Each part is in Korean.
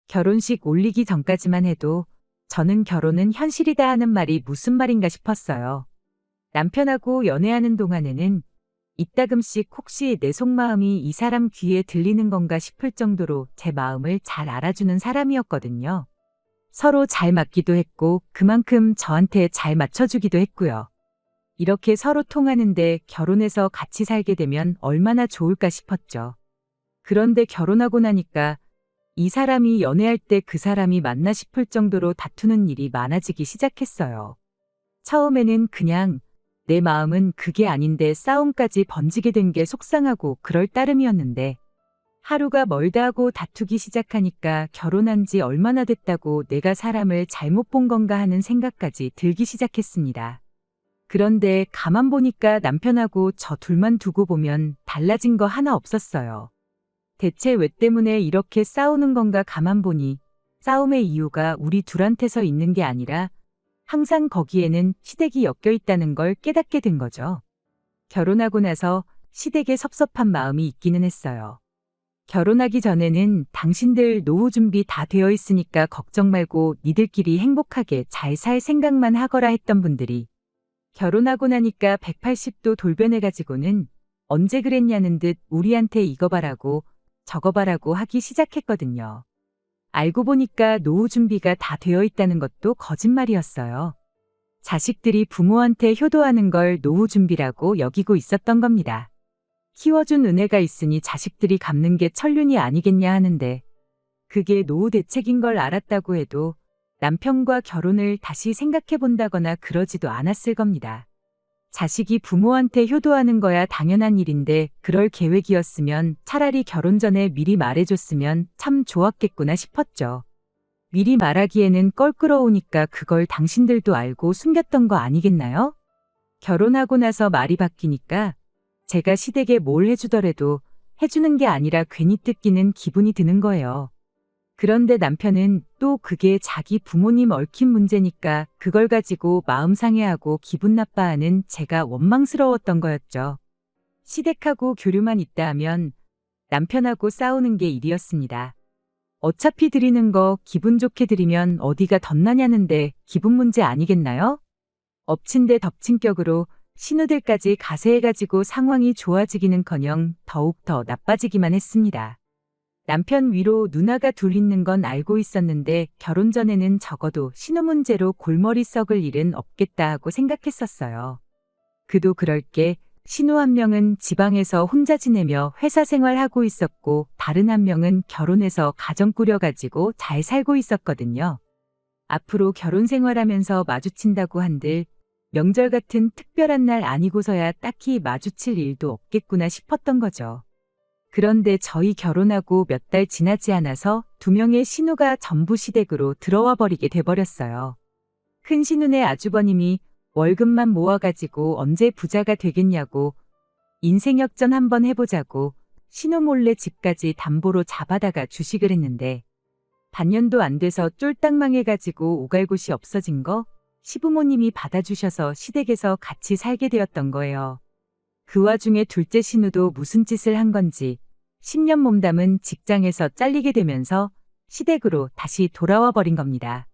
결혼식 올리기 전까지만 해도 저는 결혼은 현실이다 하는 말이 무슨 말인가 싶었어요. 남편하고 연애하는 동안에는 이따금씩 혹시 내 속마음이 이 사람 귀에 들리는 건가 싶을 정도로 제 마음을 잘 알아주는 사람이었거든요. 서로 잘 맞기도 했고 그만큼 저한테 잘 맞춰주기도 했고요. 이렇게 서로 통하는데 결혼해서 같이 살게 되면 얼마나 좋을까 싶었죠. 그런데 결혼하고 나니까 이 사람이 연애할 때 그 사람이 맞나 싶을 정도로 다투는 일이 많아지기 시작했어요. 처음에는 그냥 내 마음은 그게 아닌데 싸움까지 번지게 된 게 속상하고 그럴 따름이었는데 하루가 멀다 하고 다투기 시작하니까 결혼한 지 얼마나 됐다고 내가 사람을 잘못 본 건가 하는 생각까지 들기 시작했습니다. 그런데 가만 보니까 남편하고 저 둘만 두고 보면 달라진 거 하나 없었어요. 대체 왜 때문에 이렇게 싸우는 건가 가만 보니 싸움의 이유가 우리 둘한테서 있는 게 아니라 항상 거기에는 시댁이 엮여 있다는 걸 깨닫게 된 거죠. 결혼하고 나서 시댁에 섭섭한 마음이 있기는 했어요. 결혼하기 전에는 당신들 노후 준비 다 되어 있으니까 걱정 말고 니들끼리 행복하게 잘 살 생각만 하거라 했던 분들이 결혼하고 나니까 180도 돌변해가지고는 언제 그랬냐는 듯 우리한테 이거 바라고 저거 바라고 하기 시작했거든요. 알고 보니까 노후 준비가 다 되어 있다는 것도 거짓말이었어요. 자식들이 부모한테 효도하는 걸 노후 준비라고 여기고 있었던 겁니다. 키워준 은혜가 있으니 자식들이 갚는 게 천륜이 아니겠냐 하는데 그게 노후 대책인 걸 알았다고 해도 남편과 결혼을 다시 생각해 본다거나 그러지도 않았을 겁니다. 자식이 부모한테 효도하는 거야 당연한 일인데 그럴 계획이었으면 차라리 결혼 전에 미리 말해줬으면 참 좋았겠구나 싶었죠. 미리 말하기에는 껄끄러우니까 그걸 당신들도 알고 숨겼던 거 아니겠나요? 결혼하고 나서 말이 바뀌니까 제가 시댁에 뭘 해주더라도 해주는 게 아니라 괜히 뜯기는 기분이 드는 거예요. 그런데 남편은 또 그게 자기 부모님 얽힌 문제니까 그걸 가지고 마음 상해하고 기분 나빠하는 제가 원망스러웠던 거였죠. 시댁하고 교류만 있다 하면 남편하고 싸우는 게 일이었습니다. 어차피 드리는 거 기분 좋게 드리면 어디가 덧나냐는데 기분 문제 아니겠나요? 엎친 데 덮친 격으로 신우들까지 가세해가지고 상황이 좋아지기는커녕 더욱 더 나빠지기만 했습니다. 남편 위로 누나가 둘 있는 건 알고 있었는데 결혼 전에는 적어도 신우 문제로 골머리 썩을 일은 없겠다 하고 생각했었어요. 그도 그럴 게 신우 한 명은 지방에서 혼자 지내며 회사 생활하고 있었고 다른 한 명은 결혼해서 가정 꾸려가지고 잘 살고 있었거든요. 앞으로 결혼 생활하면서 마주친다고 한들 명절 같은 특별한 날 아니고서야 딱히 마주칠 일도 없겠구나 싶었던 거죠. 그런데 저희 결혼하고 몇 달 지나지 않아서 두 명의 신우가 전부 시댁으로 들어와 버리게 돼버렸어요. 큰 신우네 아주버님이 월급만 모아가지고 언제 부자가 되겠냐고 인생 역전 한번 해보자고 신우 몰래 집까지 담보로 잡아다가 주식을 했는데 반년도 안 돼서 쫄딱 망해가지고 오갈 곳이 없어진 거 시부모님이 받아주셔서 시댁에서 같이 살게 되었던 거예요. 그 와중에 둘째 신우도 무슨 짓을 한 건지 10년 몸담은 직장에서 잘리게 되면서 시댁으로 다시 돌아와 버린 겁니다.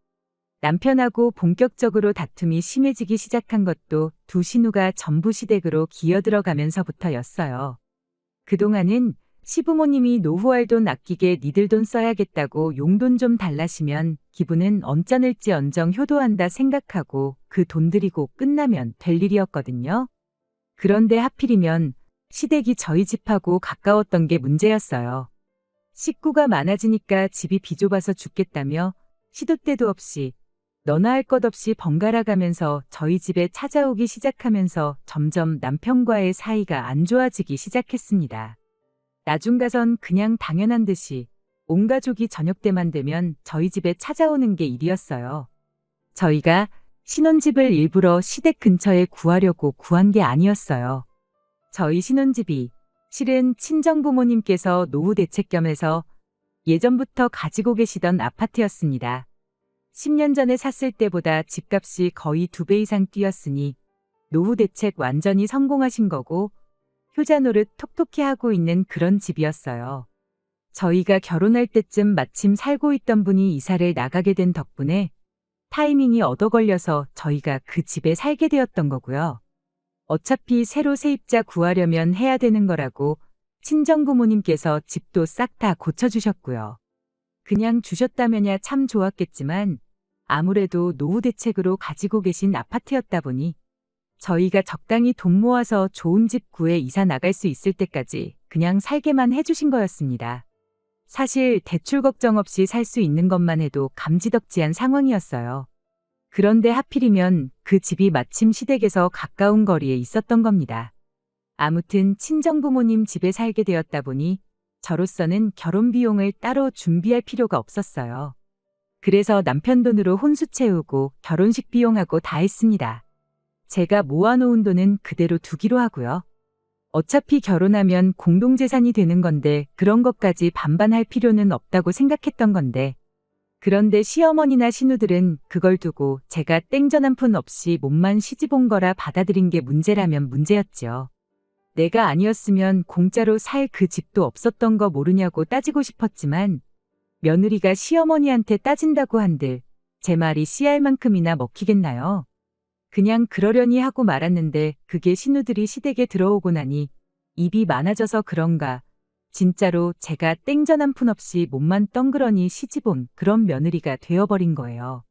남편하고 본격적으로 다툼이 심해지기 시작한 것도 두 신우가 전부 시댁으로 기어들어가면서부터였어요. 그동안은 시부모님이 노후할 돈 아끼게 니들 돈 써야겠다고 용돈 좀 달라시면 기분은 언짢을지언정 효도한다 생각하고 그 돈 들이고 끝나면 될 일이었거든요. 그런데 하필이면 시댁이 저희 집하고 가까웠던 게 문제였어요. 식구가 많아지니까 집이 비좁아서 죽겠다며 시도 때도 없이 너나 할 것 없이 번갈아 가면서 저희 집에 찾아오기 시작하면서 점점 남편과의 사이가 안 좋아지기 시작했습니다. 나중 가선 그냥 당연한 듯이 온 가족이 저녁 때만 되면 저희 집에 찾아오는 게 일이었어요. 저희가 신혼집을 일부러 시댁 근처에 구하려고 구한 게 아니었어요. 저희 신혼집이 실은 친정부모님께서 노후 대책 겸해서 예전부터 가지고 계시던 아파트였습니다. 10년 전에 샀을 때보다 집값이 거의 2배 이상 뛰었으니 노후 대책 완전히 성공하신 거고 효자 노릇 톡톡히 하고 있는 그런 집이었어요. 저희가 결혼할 때쯤 마침 살고 있던 분이 이사를 나가게 된 덕분에 타이밍이 얻어 걸려서 저희가 그 집에 살게 되었던 거고요. 어차피 새로 세입자 구하려면 해야 되는 거라고 친정부모님께서 집도 싹 다 고쳐주셨고요. 그냥 주셨다면야 참 좋았겠지만 아무래도 노후 대책으로 가지고 계신 아파트였다 보니 저희가 적당히 돈 모아서 좋은 집 구해 이사 나갈 수 있을 때까지 그냥 살게만 해주신 거였습니다. 사실 대출 걱정 없이 살 수 있는 것만 해도 감지덕지한 상황이었어요. 그런데 하필이면 그 집이 마침 시댁에서 가까운 거리에 있었던 겁니다. 아무튼 친정부모님 집에 살게 되었다 보니 저로서는 결혼 비용을 따로 준비할 필요가 없었어요. 그래서 남편 돈으로 혼수 채우고 결혼식 비용하고 다 했습니다. 제가 모아놓은 돈은 그대로 두기로 하고요. 어차피 결혼하면 공동재산이 되는 건데 그런 것까지 반반할 필요는 없다고 생각했던 건데 그런데 시어머니나 시누들은 그걸 두고 제가 땡전 한 푼 없이 몸만 시집 온 거라 받아들인 게 문제라면 문제였죠. 내가 아니었으면 공짜로 살 그 집도 없었던 거 모르냐고 따지고 싶었지만 며느리가 시어머니한테 따진다고 한들 제 말이 씨알 만큼이나 먹히겠나요? 그냥 그러려니 하고 말았는데 그게 시누들이 시댁에 들어오고 나니 입이 많아져서 그런가 진짜로 제가 땡전 한 푼 없이 몸만 덩그러니 시집 온 그런 며느리가 되어버린 거예요.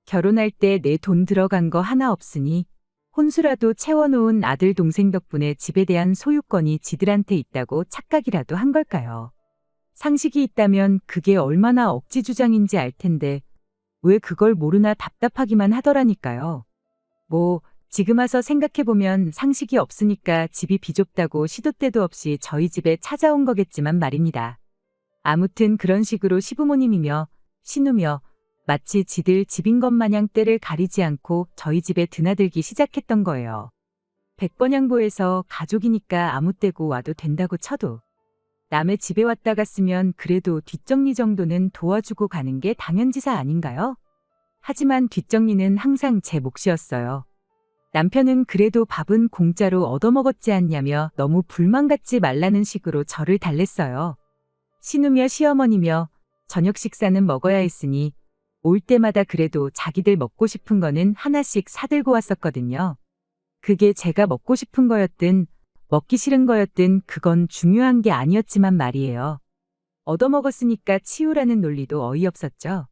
결혼할 때 내 돈 들어간 거 하나 없으니 혼수라도 채워놓은 아들 동생 덕분에 집에 대한 소유권이 지들한테 있다고 착각이라도 한 걸까요? 상식이 있다면 그게 얼마나 억지 주장인지 알 텐데 왜 그걸 모르나 답답하기만 하더라니까요. 뭐 지금 와서 생각해보면 상식이 없으니까 집이 비좁다고 시도 때도 없이 저희 집에 찾아온 거겠지만 말입니다. 아무튼 그런 식으로 시부모님이며 시누며 마치 지들 집인 것 마냥 때를 가리지 않고 저희 집에 드나들기 시작했던 거예요. 백번양보해서 가족이니까 아무 때고 와도 된다고 쳐도 남의 집에 왔다 갔으면 그래도 뒷정리 정도는 도와주고 가는 게 당연지사 아닌가요? 하지만 뒷정리는 항상 제 몫이었어요. 남편은 그래도 밥은 공짜로 얻어먹었지 않냐며 너무 불만 갖지 말라는 식으로 저를 달랬어요. 시누며 시어머니며 저녁 식사는 먹어야 했으니 올 때마다 그래도 자기들 먹고 싶은 거는 하나씩 사들고 왔었거든요. 그게 제가 먹고 싶은 거였든 먹기 싫은 거였든 그건 중요한 게 아니었지만 말이에요. 얻어먹었으니까 치우라는 논리도 어이없었죠.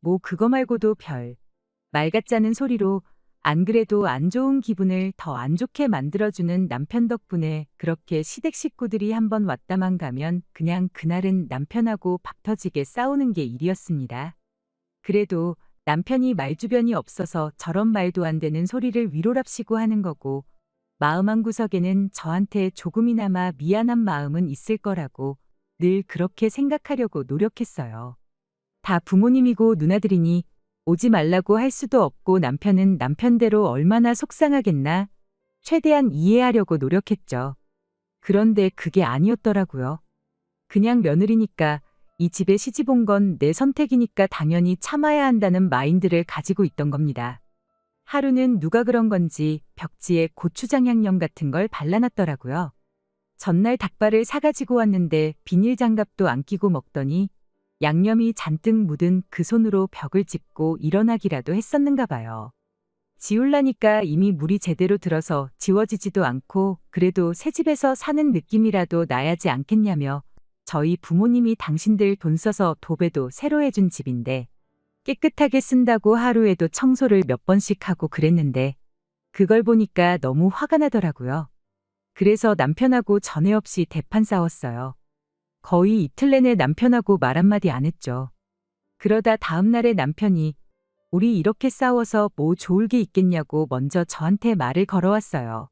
뭐 그거 말고도 말 같자는 소리로 안 그래도 안 좋은 기분을 더 안 좋게 만들어주는 남편 덕분에 그렇게 시댁 식구들이 한번 왔다만 가면 그냥 그날은 남편하고 박 터지게 싸우는 게 일이었습니다. 그래도 남편이 말주변이 없어서 저런 말도 안 되는 소리를 위로랍시고 하는 거고 마음 한구석에는 저한테 조금이나마 미안한 마음은 있을 거라고 늘 그렇게 생각하려고 노력했어요. 다 부모님이고 누나들이니 오지 말라고 할 수도 없고 남편은 남편대로 얼마나 속상하겠나 최대한 이해하려고 노력했죠. 그런데 그게 아니었더라고요. 그냥 며느리니까 이 집에 시집 온 건 내 선택이니까 당연히 참아야 한다는 마인드를 가지고 있던 겁니다. 하루는 누가 그런 건지 벽지에 고추장 양념 같은 걸 발라놨더라고요. 전날 닭발을 사가지고 왔는데 비닐 장갑도 안 끼고 먹더니 양념이 잔뜩 묻은 그 손으로 벽을 짚고 일어나기라도 했었는가 봐요. 지우려니까 이미 물이 제대로 들어서 지워지지도 않고 그래도 새 집에서 사는 느낌이라도 나야지 않겠냐며 저희 부모님이 당신들 돈 써서 도배도 새로 해준 집인데 깨끗하게 쓴다고 하루에도 청소를 몇 번씩 하고 그랬는데 그걸 보니까 너무 화가 나더라고요. 그래서 남편하고 전에 없이 대판 싸웠어요. 거의 이틀 내내 남편하고 말 한마디 안 했죠. 그러다 다음 날에 남편이 우리 이렇게 싸워서 뭐 좋을 게 있겠냐고 먼저 저한테 말을 걸어왔어요.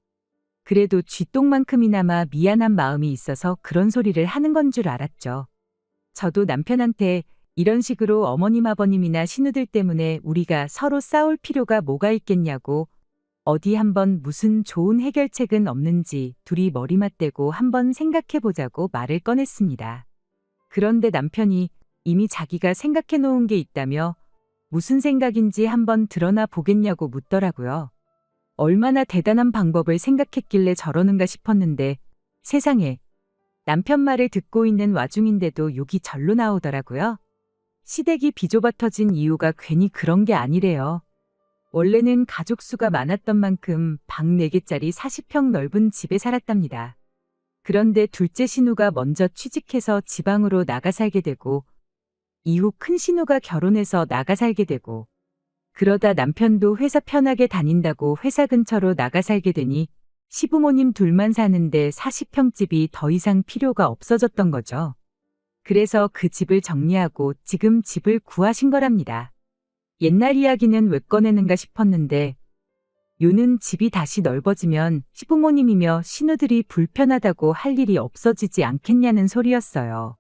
그래도 쥐똥만큼이나마 미안한 마음이 있어서 그런 소리를 하는 건 줄 알았죠. 저도 남편한테 이런 식으로 어머님 아버님이나 시누들 때문에 우리가 서로 싸울 필요가 뭐가 있겠냐고 어디 한번 무슨 좋은 해결책은 없는지 둘이 머리 맞대고 한번 생각해보자고 말을 꺼냈습니다. 그런데 남편이 이미 자기가 생각해 놓은 게 있다며 무슨 생각인지 한번 드러나 보겠냐고 묻더라고요. 얼마나 대단한 방법을 생각했길래 저러는가 싶었는데 세상에 남편 말을 듣고 있는 와중인데도 욕이 절로 나오더라고요. 시댁이 비좁아 터진 이유가 괜히 그런 게 아니래요. 원래는 가족 수가 많았던 만큼 방 4개짜리 40평 넓은 집에 살았답니다. 그런데 둘째 신우가 먼저 취직해서 지방으로 나가 살게 되고 이후 큰 신우가 결혼해서 나가 살게 되고 그러다 남편도 회사 편하게 다닌다고 회사 근처로 나가 살게 되니 시부모님 둘만 사는데 40평 집이 더 이상 필요가 없어졌던 거죠. 그래서 그 집을 정리하고 지금 집을 구하신 거랍니다. 옛날 이야기는 왜 꺼내는가 싶었는데 요는 집이 다시 넓어지면 시부모님이며 신우들이 불편하다고 할 일이 없어지지 않겠냐는 소리였어요.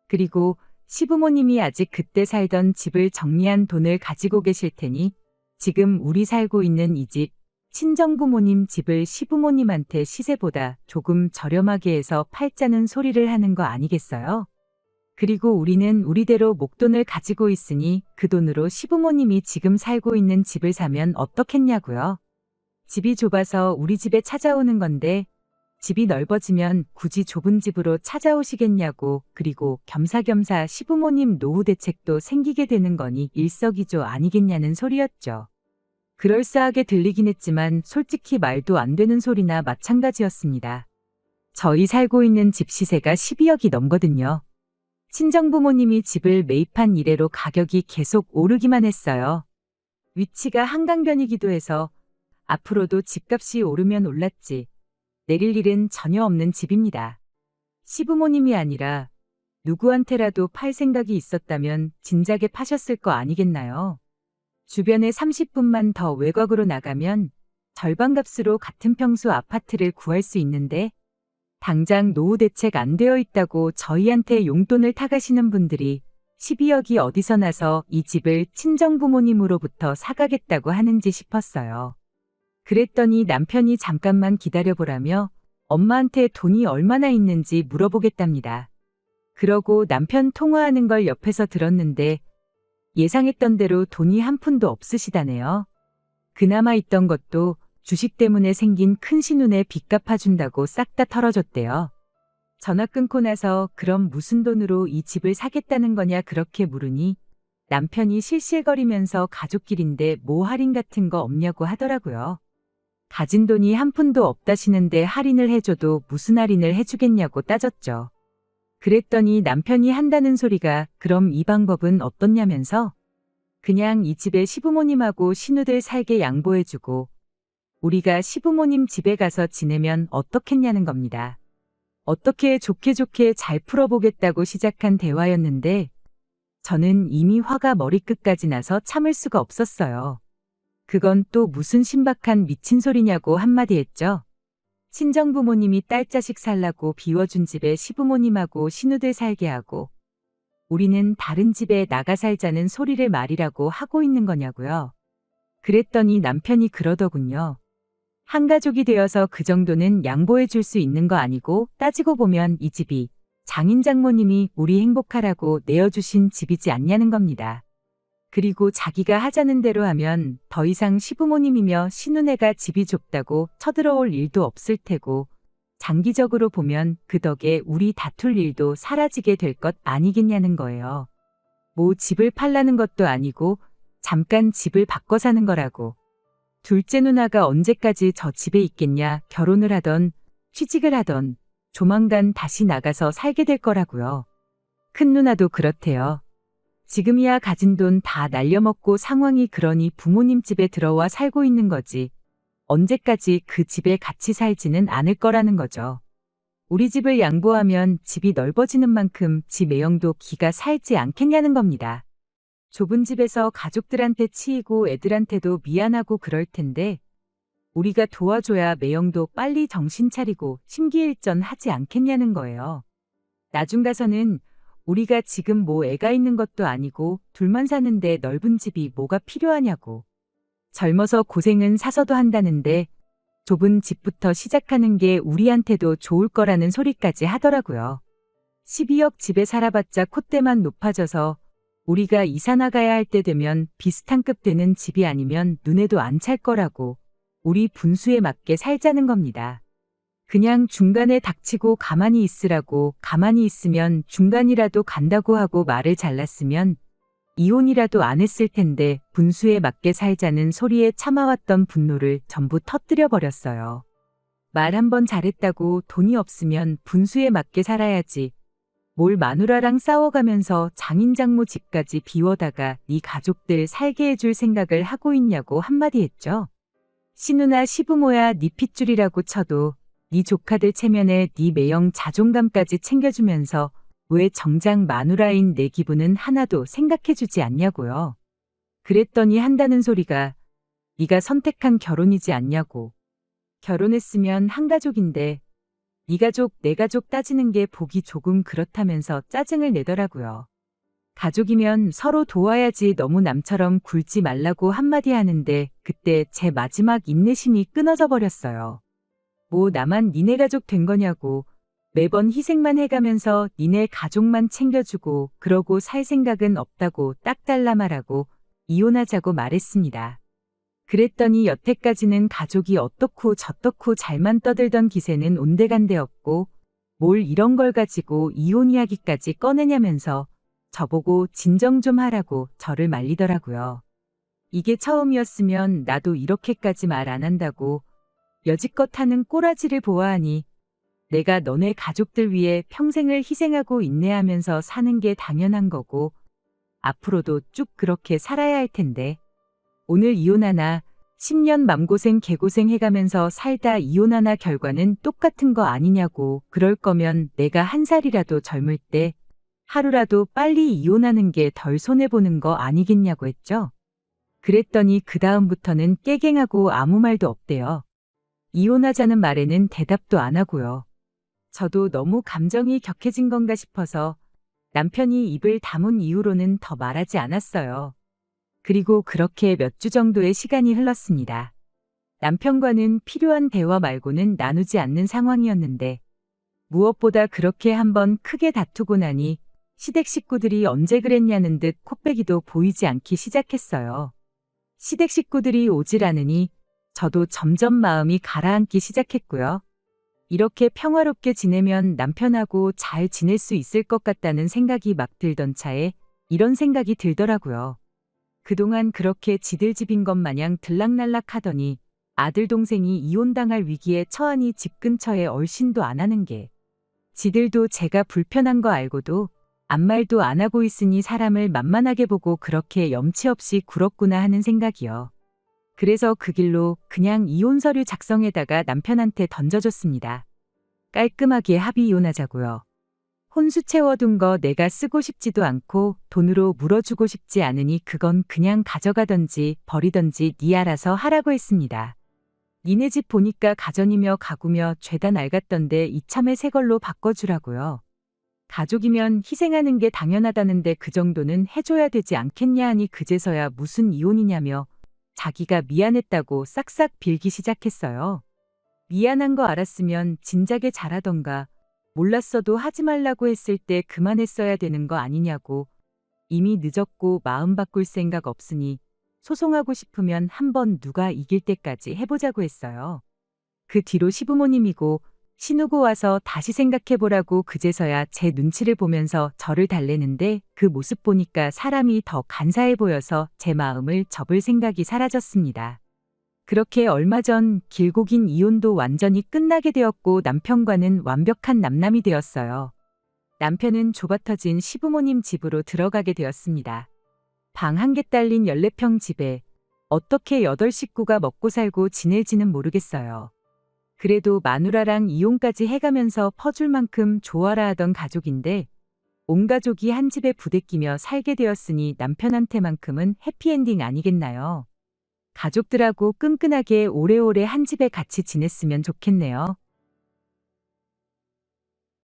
그리고 시부모님이 아직 그때 살던 집을 정리한 돈을 가지고 계실 테니 지금 우리 살고 있는 이 집, 친정부모님 집을 시부모님한테 시세보다 조금 저렴하게 해서 팔자는 소리를 하는 거 아니겠어요? 그리고 우리는 우리대로 목돈을 가지고 있으니 그 돈으로 시부모님이 지금 살고 있는 집을 사면 어떻겠냐고요. 집이 좁아서 우리 집에 찾아오는 건데 집이 넓어지면 굳이 좁은 집으로 찾아오시겠냐고 그리고 겸사겸사 시부모님 노후 대책도 생기게 되는 거니 일석이조 아니겠냐는 소리였죠. 그럴싸하게 들리긴 했지만 솔직히 말도 안 되는 소리나 마찬가지였습니다. 저희 살고 있는 집 시세가 12억이 넘거든요. 친정부모님이 집을 매입한 이래로 가격이 계속 오르기만 했어요. 위치가 한강변이기도 해서 앞으로도 집값이 오르면 올랐지 내릴 일은 전혀 없는 집입니다. 시부모님이 아니라 누구한테라도 팔 생각이 있었다면 진작에 파셨을 거 아니겠나요? 주변에 30분만 더 외곽으로 나가면 절반값으로 같은 평수 아파트를 구할 수 있는데 당장 노후 대책 안 되어 있다고 저희한테 용돈을 타가시는 분들이 12억이 어디서 나서 이 집을 친정부모님으로부터 사가겠다고 하는지 싶었어요. 그랬더니 남편이 잠깐만 기다려보라며 엄마한테 돈이 얼마나 있는지 물어보겠답니다. 그러고 남편 통화하는 걸 옆에서 들었는데 예상했던 대로 돈이 한 푼도 없으시다네요. 그나마 있던 것도 주식 때문에 생긴 큰 신운에 빚 갚아준다고 싹 다 털어줬대요. 전화 끊고 나서 그럼 무슨 돈으로 이 집을 사겠다는 거냐 그렇게 물으니 남편이 실실거리면서 가족끼리인데 뭐 할인 같은 거 없냐고 하더라고요. 가진 돈이 한 푼도 없다시는데 할인을 해줘도 무슨 할인을 해주겠냐고 따졌죠. 그랬더니 남편이 한다는 소리가 그럼 이 방법은 어떻냐면서 그냥 이 집에 시부모님하고 신우들 살게 양보해주고 우리가 시부모님 집에 가서 지내면 어떻겠냐는 겁니다. 어떻게 좋게 좋게 잘 풀어보겠다고 시작한 대화였는데 저는 이미 화가 머리끝까지 나서 참을 수가 없었어요. 그건 또 무슨 신박한 미친 소리냐고 한마디 했죠. 친정부모님이 딸자식 살라고 비워준 집에 시부모님하고 신우들 살게 하고 우리는 다른 집에 나가 살자는 소리를 말이라고 하고 있는 거냐고요. 그랬더니 남편이 그러더군요. 한 가족이 되어서 그 정도는 양보해 줄 수 있는 거 아니고 따지고 보면 이 집이 장인 장모님이 우리 행복하라고 내어주신 집이지 않냐는 겁니다. 그리고 자기가 하자는 대로 하면 더 이상 시부모님이며 신우네가 집이 좁다고 쳐들어올 일도 없을 테고 장기적으로 보면 그 덕에 우리 다툴 일도 사라지게 될 것 아니겠냐는 거예요. 뭐 집을 팔라는 것도 아니고 잠깐 집을 바꿔 사는 거라고. 둘째 누나가 언제까지 저 집에 있겠냐 결혼을 하던 취직을 하던 조만간 다시 나가서 살게 될 거라고요. 큰 누나도 그렇대요. 지금이야 가진 돈 다 날려먹고 상황이 그러니 부모님 집에 들어와 살고 있는 거지. 언제까지 그 집에 같이 살지는 않을 거라는 거죠. 우리 집을 양보하면 집이 넓어지는 만큼 집 매형도 기가 살지 않겠냐는 겁니다. 좁은 집에서 가족들한테 치이고 애들한테도 미안하고 그럴 텐데 우리가 도와줘야 매형도 빨리 정신 차리고 심기일전 하지 않겠냐는 거예요. 나중 가서는 우리가 지금 뭐 애가 있는 것도 아니고 둘만 사는데 넓은 집이 뭐가 필요하냐고. 젊어서 고생은 사서도 한다는데 좁은 집부터 시작하는 게 우리한테도 좋을 거라는 소리까지 하더라고요. 12억 집에 살아봤자 콧대만 높아져서 우리가 이사 나가야 할 때 되면 비슷한 급 되는 집이 아니면 눈에도 안 찰 거라고 우리 분수에 맞게 살자는 겁니다. 그냥 중간에 닥치고 가만히 있으라고, 가만히 있으면 중간이라도 간다고 하고 말을 잘랐으면 이혼이라도 안 했을 텐데 분수에 맞게 살자는 소리에 참아왔던 분노를 전부 터뜨려 버렸어요. 말 한 번 잘했다고 돈이 없으면 분수에 맞게 살아야지. 뭘 마누라랑 싸워가면서 장인장모 집까지 비워다가 네 가족들 살게 해줄 생각을 하고 있냐고 한마디 했죠. 시누나 시부모야 네 핏줄이라고 쳐도 네 조카들 체면에 네 매형 자존감까지 챙겨주면서 왜 정작 마누라인 내 기분은 하나도 생각해주지 않냐고요. 그랬더니 한다는 소리가 네가 선택한 결혼이지 않냐고. 결혼했으면 한 가족인데 네 가족, 내 가족 따지는 게 보기 조금 그렇다면서 짜증을 내더라고요. 가족이면 서로 도와야지 너무 남처럼 굴지 말라고 한마디 하는데 그때 제 마지막 인내심이 끊어져 버렸어요. 뭐 나만 니네 가족 된 거냐고. 매번 희생만 해가면서 니네 가족만 챙겨주고 그러고 살 생각은 없다고 딱 잘라 말하고 이혼하자고 말했습니다. 그랬더니 여태까지는 가족이 어떻고 저떻고 잘만 떠들던 기세는 온데간데없고 뭘 이런 걸 가지고 이혼 이야기까지 꺼내냐면서 저보고 진정 좀 하라고 저를 말리더라고요. 이게 처음이었으면 나도 이렇게까지 말 안 한다고 여지껏 하는 꼬라지를 보아하니 내가 너네 가족들 위해 평생을 희생하고 인내하면서 사는 게 당연한 거고 앞으로도 쭉 그렇게 살아야 할 텐데 오늘 이혼하나 10년 맘고생 개고생 해가면서 살다 이혼하나 결과는 똑같은 거 아니냐고. 그럴 거면 내가 한 살이라도 젊을 때 하루라도 빨리 이혼하는 게 덜 손해보는 거 아니겠냐고 했죠. 그랬더니 그 다음부터는 깨갱하고 아무 말도 없대요. 이혼하자는 말에는 대답도 안 하고요. 저도 너무 감정이 격해진 건가 싶어서 남편이 입을 다문 이후로는 더 말하지 않았어요. 그리고 그렇게 몇 주 정도의 시간이 흘렀습니다. 남편과는 필요한 대화 말고는 나누지 않는 상황이었는데 무엇보다 그렇게 한번 크게 다투고 나니 시댁 식구들이 언제 그랬냐는 듯 코빼기도 보이지 않기 시작했어요. 시댁 식구들이 오질 않으니 저도 점점 마음이 가라앉기 시작했고요. 이렇게 평화롭게 지내면 남편하고 잘 지낼 수 있을 것 같다는 생각이 막 들던 차에 이런 생각이 들더라고요. 그동안 그렇게 지들 집인 것 마냥 들락날락 하더니 아들 동생이 이혼당할 위기에 처하니 집 근처에 얼씬도 안 하는 게 지들도 제가 불편한 거 알고도 아무 말도 안 하고 있으니 사람을 만만하게 보고 그렇게 염치 없이 굴었구나 하는 생각이요. 그래서 그 길로 그냥 이혼 서류 작성에다가 남편한테 던져줬습니다. 깔끔하게 합의 이혼하자고요. 혼수 채워둔 거 내가 쓰고 싶지도 않고 돈으로 물어주고 싶지 않으니 그건 그냥 가져가던지 버리던지 네 알아서 하라고 했습니다. 니네 집 보니까 가전이며 가구며 죄다 낡았던데 이참에 새 걸로 바꿔주라고요. 가족이면 희생하는 게 당연하다는데 그 정도는 해줘야 되지 않겠냐 하니 그제서야 무슨 이혼이냐며 자기가 미안했다고 싹싹 빌기 시작했어요. 미안한 거 알았으면 진작에 잘하던가 몰랐어도 하지 말라고 했을 때 그만했어야 되는 거 아니냐고. 이미 늦었고 마음 바꿀 생각 없으니 소송하고 싶으면 한번 누가 이길 때까지 해보자고 했어요. 그 뒤로 시부모님이고 신우고 와서 다시 생각해보라고 그제서야 제 눈치를 보면서 저를 달래는데 그 모습 보니까 사람이 더 간사해 보여서 제 마음을 접을 생각이 사라졌습니다. 그렇게 얼마 전 길고 긴 이혼도 완전히 끝나게 되었고 남편과는 완벽한 남남이 되었어요. 남편은 좁아터진 시부모님 집으로 들어가게 되었습니다. 방 한 개 딸린 14평 집에 어떻게 8식구가 먹고 살고 지낼지는 모르겠어요. 그래도 마누라랑 이혼까지 해가면서 퍼줄 만큼 좋아라 하던 가족인데 온 가족이 한 집에 부대끼며 살게 되었으니 남편한테만큼은 해피엔딩 아니겠나요? 가족들하고 끈끈하게 오래오래 한 집에 같이 지냈으면 좋겠네요.